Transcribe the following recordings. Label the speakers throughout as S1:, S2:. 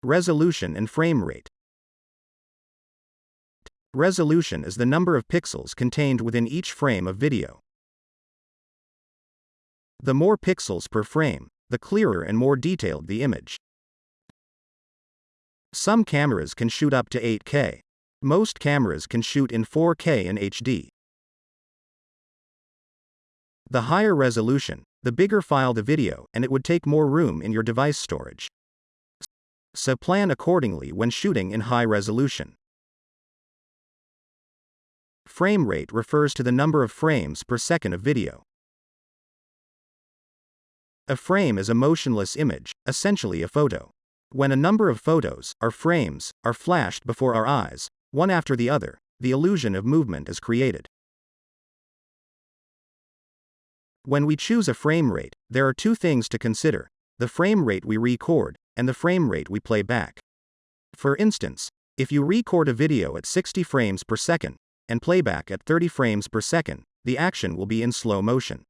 S1: Resolution and frame rate. Resolution is the number of pixels contained within each frame of video. The more pixels per frame, the clearer and more detailed the image. Some cameras can shoot up to 8K. Most cameras can shoot in 4K and HD. The higher resolution, the bigger file the video, and it would take more room in your device storage. So plan accordingly when shooting in high resolution. Frame rate refers to the number of frames per second of video. A frame is a motionless image, essentially a photo. When a number of photos, or frames, are flashed before our eyes, one after the other, the illusion of movement is created. When we choose a frame rate, there are two things to consider: the frame rate we record, and the frame rate we play back. For instance, if you record a video at 60 frames per second, and play back at 30 frames per second, the action will be in slow motion.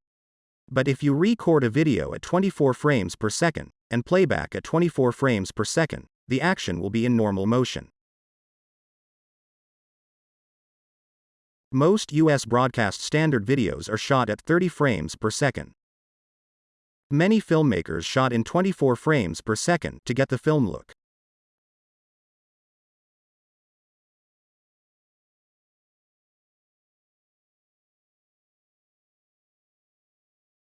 S1: But if you record a video at 24 frames per second, and play back at 24 frames per second, the action will be in normal motion. Most US broadcast standard videos are shot at 30 frames per second. Many filmmakers shot in 24 frames per second to get the film look.